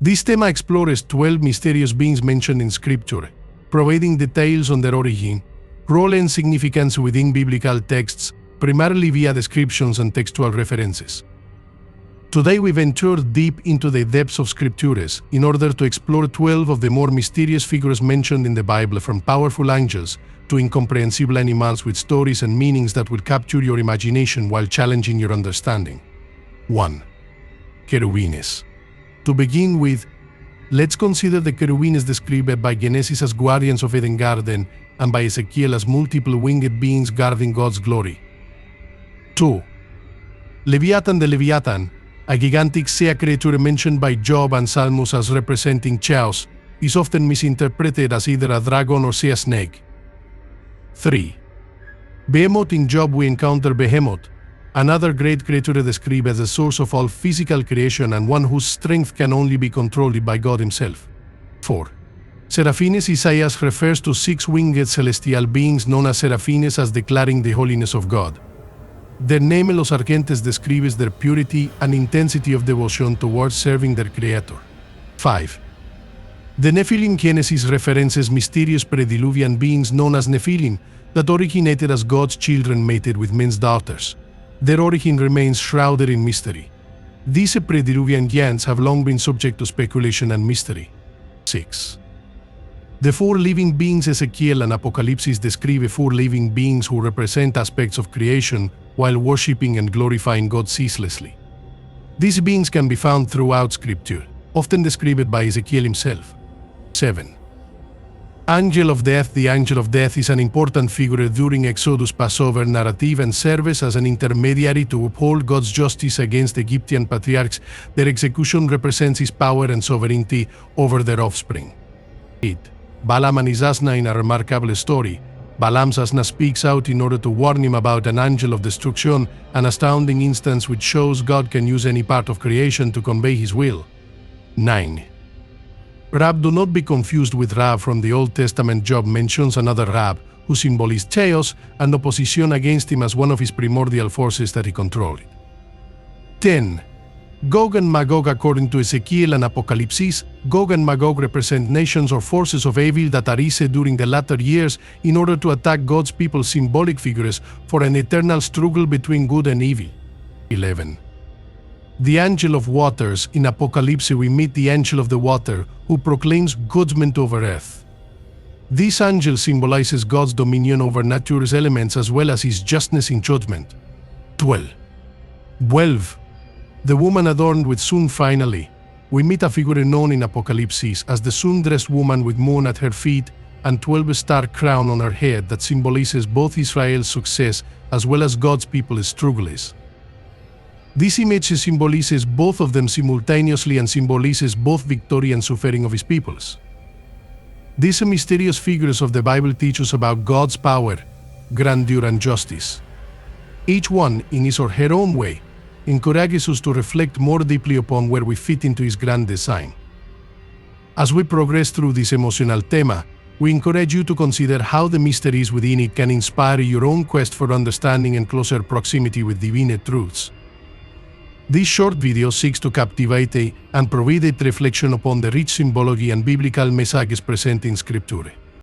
This theme explores 12 mysterious beings mentioned in Scripture, providing details on their origin, role and significance within biblical texts, primarily via descriptions and textual references. Today we venture deep into the depths of Scriptures in order to explore 12 of the more mysterious figures mentioned in the Bible, from powerful angels to incomprehensible animals with stories and meanings that will capture your imagination while challenging your understanding. 1. Cherubines. To begin with, let's consider the cherubines described by Genesis as guardians of Eden Garden and by Ezekiel as multiple winged beings guarding God's glory. 2. Leviathan. The Leviathan, a gigantic sea creature mentioned by Job and Psalms as representing chaos, is often misinterpreted as either a dragon or sea snake. 3. Behemoth. In Job we encounter Behemoth, another great creature described as the source of all physical creation and one whose strength can only be controlled by God himself. 4. Seraphines. Isaiah refers to 6 winged celestial beings known as Seraphines as declaring the holiness of God. Their name en los argentes describes their purity and intensity of devotion towards serving their Creator. 5. The Nephilim. Genesis references mysterious pre-diluvian beings known as Nephilim that originated as God's children mated with men's daughters. Their origin remains shrouded in mystery. These pre-diluvian giants have long been subject to speculation and mystery. 6. The 4 living beings. Ezekiel and Apocalypse describe 4 living beings who represent aspects of creation while worshipping and glorifying God ceaselessly. These beings can be found throughout Scripture, often described by Ezekiel himself. 7. Angel of Death. The Angel of Death is an important figure during Exodus Passover narrative and serves as an intermediary to uphold God's justice against Egyptian patriarchs. Their execution represents his power and sovereignty over their offspring. 8. Balaam and his Asna. In a remarkable story, Balaam's Asna speaks out in order to warn him about an angel of destruction, an astounding instance which shows God can use any part of creation to convey his will. 9. Rab. Do not be confused with Rab from the Old Testament. Job mentions another Rab, who symbolized chaos and opposition against him as one of his primordial forces that he controlled. 10. Gog and Magog. According to Ezekiel and Apocalypse, Gog and Magog represent nations or forces of evil that arise during the latter years in order to attack God's people, symbolic figures for an eternal struggle between good and evil. 11. The Angel of Waters. In Apocalypse we meet the Angel of the Water, who proclaims judgment over earth. This angel symbolizes God's dominion over nature's elements as well as his justness in judgment. 12. The woman adorned with sun. Finally, we meet a figure known in Apocalypse as the sun-dressed woman with moon at her feet and 12-star crown on her head that symbolizes both Israel's success as well as God's people's struggles. This image symbolizes both of them simultaneously and symbolizes both victory and suffering of his peoples. These mysterious figures of the Bible teach us about God's power, grandeur, and justice. Each one, in his or her own way, encourages us to reflect more deeply upon where we fit into his grand design. As we progress through this emotional theme, we encourage you to consider how the mysteries within it can inspire your own quest for understanding and closer proximity with divine truths. This short video seeks to captivate and provide reflection upon the rich symbology and biblical messages present in Scripture.